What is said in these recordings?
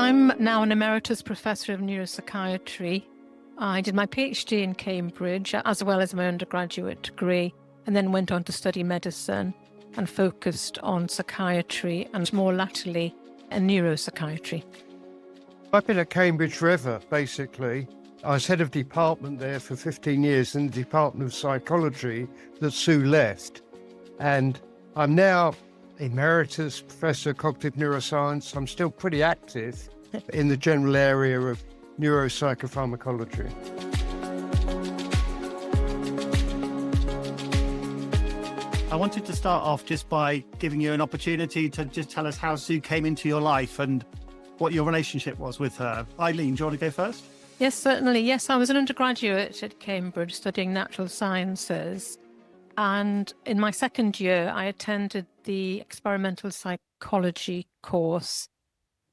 I'm now an emeritus professor of neuropsychiatry. I did my PhD in Cambridge as well as my undergraduate degree, and then went on to study medicine and focused on psychiatry and more latterly in neuropsychiatry. I've been at Cambridge River, basically. I was head of department there for 15 years in the Department of Psychology that Sue left. And I'm now emeritus professor of cognitive neuroscience. I'm still pretty active in the general area of neuropsychopharmacology. I wanted to start off just by giving you an opportunity to just tell us how Sue came into your life and what your relationship was with her. Eileen, do you want to go first? Yes, certainly. Yes, I was an undergraduate at Cambridge studying natural sciences. And in my second year, I attended the experimental psychology course,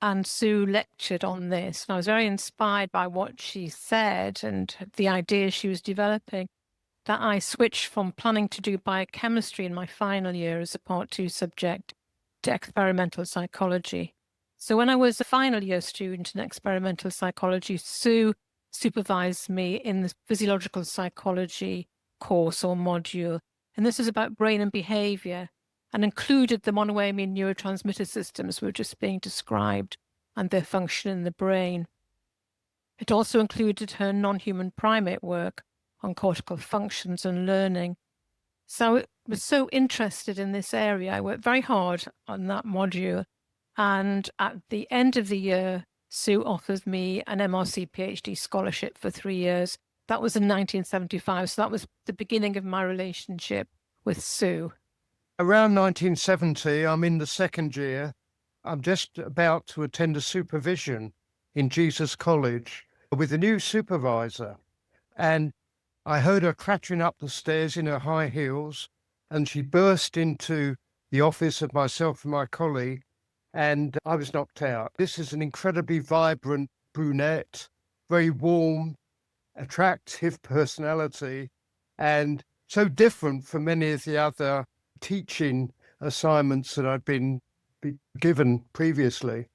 and Sue lectured on this. And I was very inspired by what she said and the ideas she was developing, that I switched from planning to do biochemistry in my final year as a Part 2 subject to experimental psychology. So when I was a final year student in experimental psychology, Sue supervised me in the physiological psychology course or module. And this is about brain and behavior, and included the monoamine neurotransmitter systems were just being described and their function in the brain. It also included her non-human primate work on cortical functions and learning. So I was so interested in this area. I worked very hard on that module. And at the end of the year, Sue offered me an MRC PhD scholarship for 3 years. That was in 1975. So that was the beginning of my relationship with Sue. Around 1970, I'm in the second year. I'm just about to attend a supervision in Jesus College with a new supervisor. And I heard her clattering up the stairs in her high heels, and she burst into the office of myself and my colleague, and I was knocked out. This is an incredibly vibrant brunette, very warm, attractive personality, and so different from many of the other teaching assignments that I'd been given previously.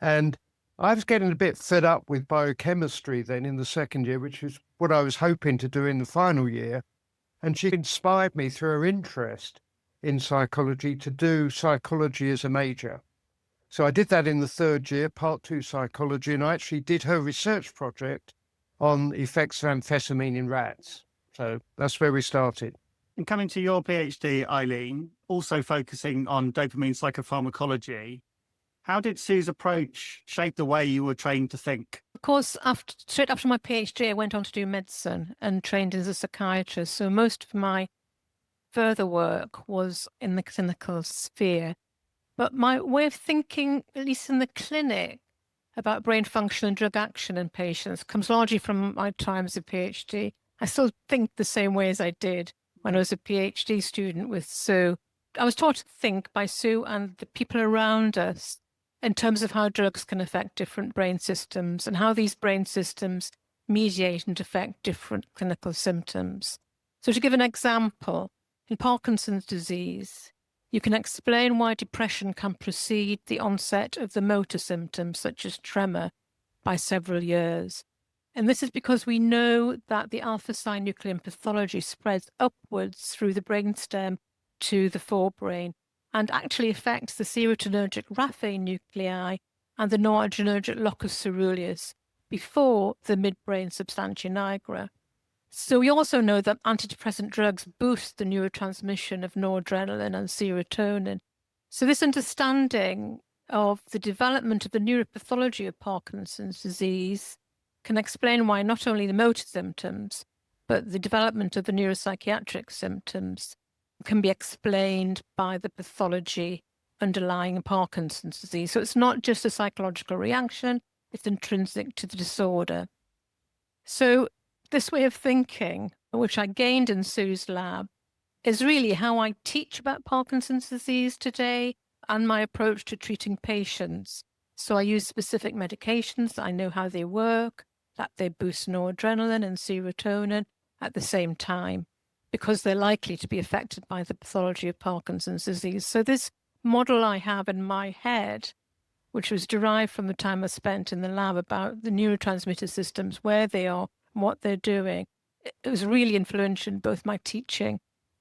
And I was getting a bit fed up with biochemistry then in the second year, which is what I was hoping to do in the final year. And she inspired me through her interest in psychology to do psychology as a major. So I did that in the third year, Part 2 psychology, and I actually did her research project on the effects of amphetamine in rats. So that's where we started. And coming to your PhD, Eileen, also focusing on dopamine psychopharmacology, how did Sue's approach shape the way you were trained to think? Of course, straight after my PhD, I went on to do medicine and trained as a psychiatrist. So most of my further work was in the clinical sphere. But my way of thinking, at least in the clinic, about brain function and drug action in patients comes largely from my time as a PhD. I still think the same way as I did when I was a PhD student with Sue. I was taught to think by Sue and the people around us in terms of how drugs can affect different brain systems and how these brain systems mediate and affect different clinical symptoms. So to give an example, in Parkinson's disease, you can explain why depression can precede the onset of the motor symptoms, such as tremor, by several years. And this is because we know that the alpha-synuclein pathology spreads upwards through the brainstem to the forebrain and actually affects the serotonergic raphe nuclei and the noradrenergic locus ceruleus before the midbrain substantia nigra. So we also know that antidepressant drugs boost the neurotransmission of noradrenaline and serotonin. So this understanding of the development of the neuropathology of Parkinson's disease can explain why not only the motor symptoms, but the development of the neuropsychiatric symptoms can be explained by the pathology underlying Parkinson's disease. So it's not just a psychological reaction, it's intrinsic to the disorder. So this way of thinking, which I gained in Sue's lab, is really how I teach about Parkinson's disease today and my approach to treating patients. So I use specific medications, I know how they work, that they boost noradrenaline and serotonin at the same time, because they're likely to be affected by the pathology of Parkinson's disease. So this model I have in my head which was derived from the time I spent in the lab about the neurotransmitter systems, where they are, and what they're doing. It was really influential in both my teaching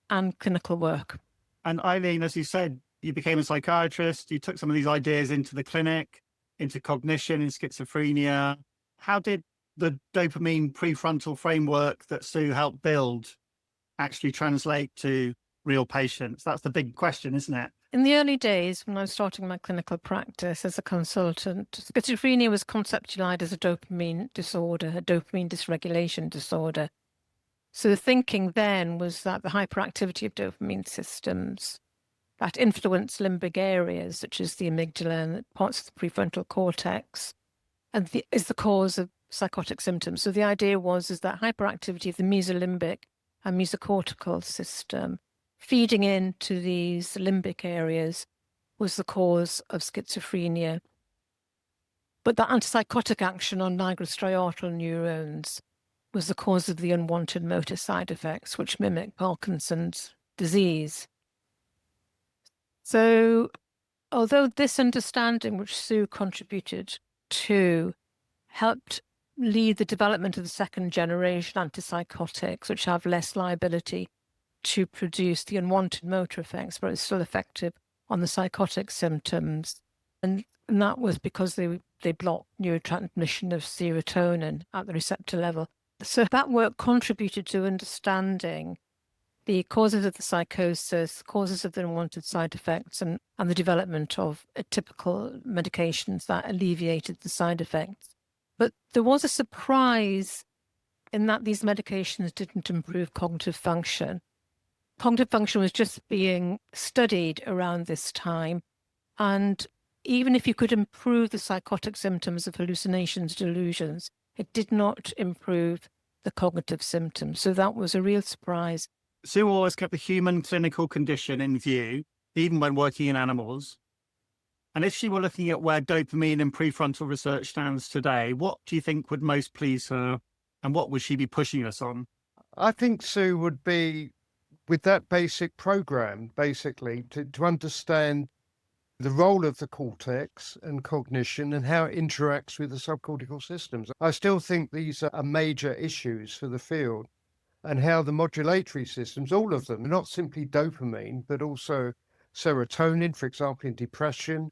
and clinical work. And Eileen, as you said, you became a psychiatrist. You took some of these ideas into the clinic, into cognition in schizophrenia. How did the dopamine prefrontal framework that Sue helped build actually translate to real patients? That's the big question, isn't it? In the early days, when I was starting my clinical practice as a consultant, schizophrenia was conceptualized as a dopamine disorder, a dopamine dysregulation disorder. So the thinking then was that the hyperactivity of dopamine systems that influence limbic areas, such as the amygdala and parts of the prefrontal cortex, is the cause of psychotic symptoms. So the idea is that hyperactivity of the mesolimbic and mesocortical system feeding into these limbic areas was the cause of schizophrenia. But the antipsychotic action on nigrostriatal neurons was the cause of the unwanted motor side effects, which mimic Parkinson's disease. So, although this understanding, which Sue contributed to, helped lead the development of the second generation antipsychotics, which have less liability to produce the unwanted motor effects, but it's still effective on the psychotic symptoms. And that was because they block neurotransmission of serotonin at the receptor level. So that work contributed to understanding the causes of the psychosis, causes of the unwanted side effects, and the development of typical medications that alleviated the side effects. But there was a surprise in that these medications didn't improve cognitive function. Cognitive function was just being studied around this time. And even if you could improve the psychotic symptoms of hallucinations, delusions, it did not improve the cognitive symptoms. So that was a real surprise. Sue always kept the human clinical condition in view, even when working in animals. And if she were looking at where dopamine and prefrontal research stands today, what do you think would most please her, and what would she be pushing us on? I think Sue would be with that basic program, basically, to understand the role of the cortex and cognition and how it interacts with the subcortical systems. I still think these are major issues for the field, and how the modulatory systems, all of them, not simply dopamine, but also serotonin, for example, in depression,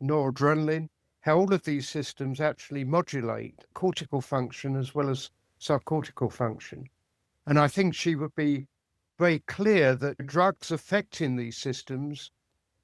noradrenaline, how all of these systems actually modulate cortical function as well as subcortical function. And I think she would be very clear that drugs affecting these systems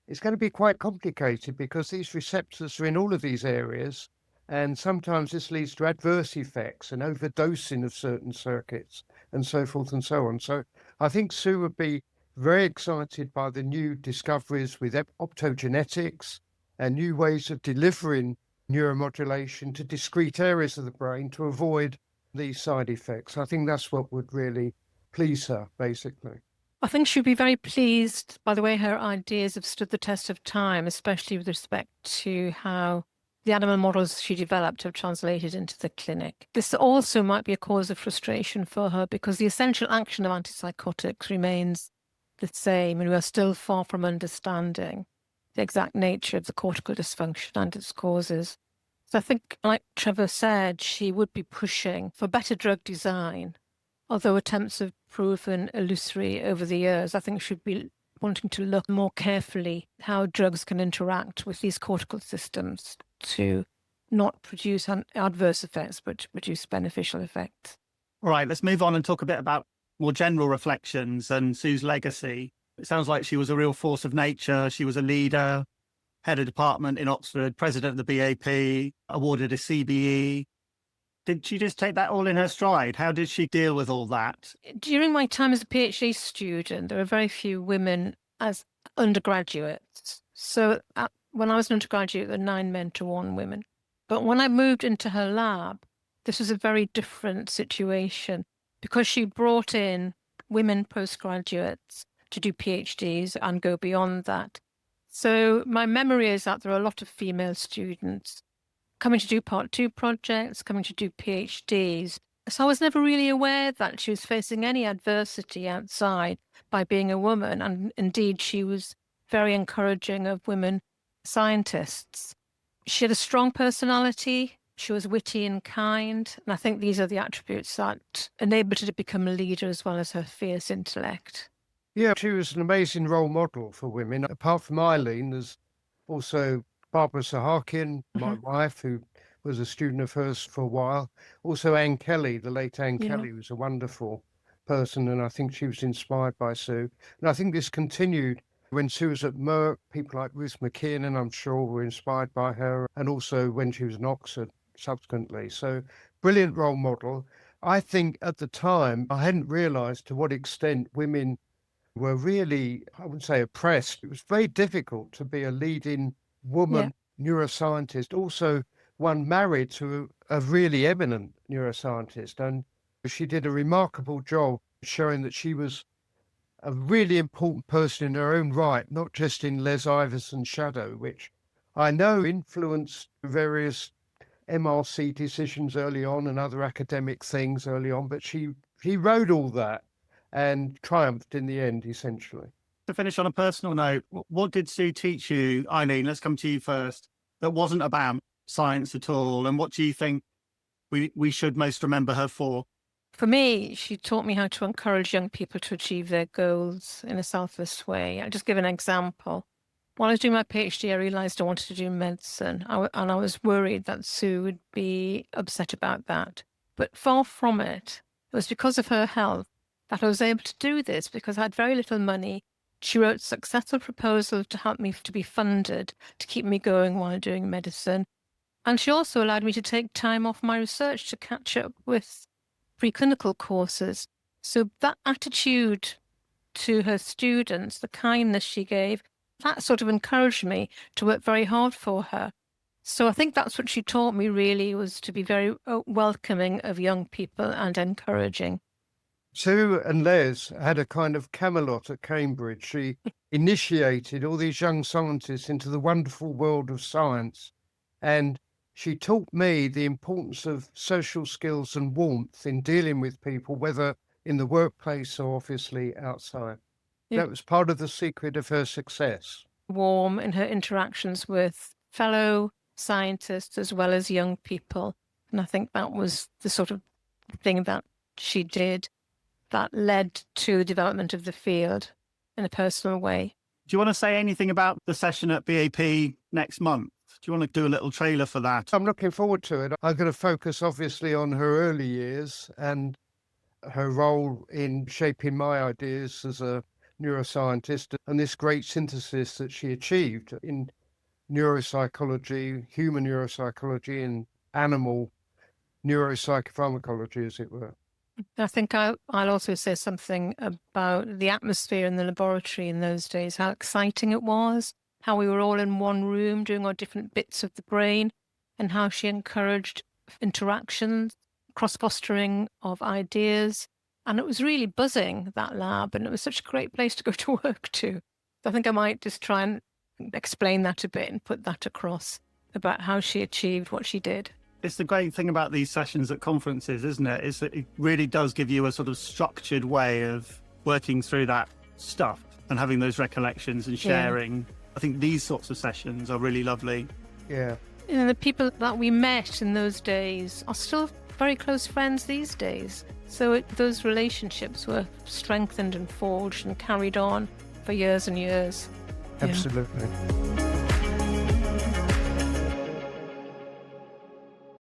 is going to be quite complicated because these receptors are in all of these areas, and sometimes this leads to adverse effects and overdosing of certain circuits and so forth and so on. So I think Sue would be very excited by the new discoveries with optogenetics and new ways of delivering neuromodulation to discrete areas of the brain to avoid these side effects. I think that's what would really please her, basically. I think she'd be very pleased by the way her ideas have stood the test of time, especially with respect to how the animal models she developed have translated into the clinic. This also might be a cause of frustration for her because the essential action of antipsychotics remains the same, and we are still far from understanding the exact nature of the cortical dysfunction and its causes. So I think, like Trevor said, she would be pushing for better drug design. Although attempts have proven illusory over the years, I think she'd be wanting to look more carefully how drugs can interact with these cortical systems to not produce adverse effects, but to produce beneficial effects. All right, let's move on and talk a bit about more general reflections and Sue's legacy. It sounds like she was a real force of nature. She was a leader, head of department in Oxford, president of the BAP, awarded a CBE. Did she just take that all in her stride? How did she deal with all that? During my time as a PhD student, there were very few women as undergraduates. So when I was an undergraduate, there were 9 men to 1 woman. But when I moved into her lab, this was a very different situation because she brought in women postgraduates to do PhDs and go beyond that. So my memory is that there are a lot of female students coming to do Part 2 projects, coming to do PhDs. So I was never really aware that she was facing any adversity outside by being a woman. And indeed, she was very encouraging of women scientists. She had a strong personality. She was witty and kind. And I think these are the attributes that enabled her to become a leader as well as her fierce intellect. Yeah, she was an amazing role model for women. Apart from Eileen, there's also Barbara Sahakian, my wife, who was a student of hers for a while. Also Anne Kelly, the late Anne Kelly, was a wonderful person, and I think she was inspired by Sue. And I think this continued when Sue was at Merck. People like Ruth McKiernan, I'm sure, were inspired by her, and also when she was in Oxford subsequently. So brilliant role model. I think at the time, I hadn't realised to what extent women were really, I wouldn't say oppressed. It was very difficult to be a leading woman neuroscientist, also one married to a really eminent neuroscientist. And she did a remarkable job showing that she was a really important person in her own right, not just in Les Iverson's shadow, which I know influenced various MRC decisions early on and other academic things early on, but she rode all that and triumphed in the end, essentially. To finish on a personal note, what did Sue teach you, Eileen? Let's come to you first. That wasn't about science at all. And what do you think we should most remember her for? For me, she taught me how to encourage young people to achieve their goals in a selfless way. I'll just give an example. While I was doing my PhD, I realised I wanted to do medicine, and I was worried that Sue would be upset about that. But far from it. It was because of her health that I was able to do this, because I had very little money. She wrote successful proposals to help me to be funded, to keep me going while doing medicine. And she also allowed me to take time off my research to catch up with preclinical courses. So that attitude to her students, the kindness she gave, that sort of encouraged me to work very hard for her. So I think that's what she taught me, really, was to be very welcoming of young people and encouraging. Sue and Les had a kind of Camelot at Cambridge. She initiated all these young scientists into the wonderful world of science. And she taught me the importance of social skills and warmth in dealing with people, whether in the workplace or obviously outside. That was part of the secret of her success. Warm in her interactions with fellow scientists as well as young people. And I think that was the sort of thing that she did that led to the development of the field in a personal way. Do you want to say anything about the session at BAP next month? Do you want to do a little trailer for that? I'm looking forward to it. I'm going to focus obviously on her early years and her role in shaping my ideas as a neuroscientist and this great synthesis that she achieved in neuropsychology, human neuropsychology, and animal neuropsychopharmacology, as it were. I think I'll also say something about the atmosphere in the laboratory in those days, how exciting it was, how we were all in one room doing our different bits of the brain, and how she encouraged interactions, cross-fostering of ideas. And it was really buzzing, that lab, and it was such a great place to go to work to. So I think I might just try and explain that a bit and put that across about how she achieved what she did. It's the great thing about these sessions at conferences, isn't it? Is that it really does give you a sort of structured way of working through that stuff and having those recollections and sharing. Yeah. I think these sorts of sessions are really lovely. Yeah. And the people that we met in those days are still very close friends these days. So those relationships were strengthened and forged and carried on for years and years. Absolutely. Yeah.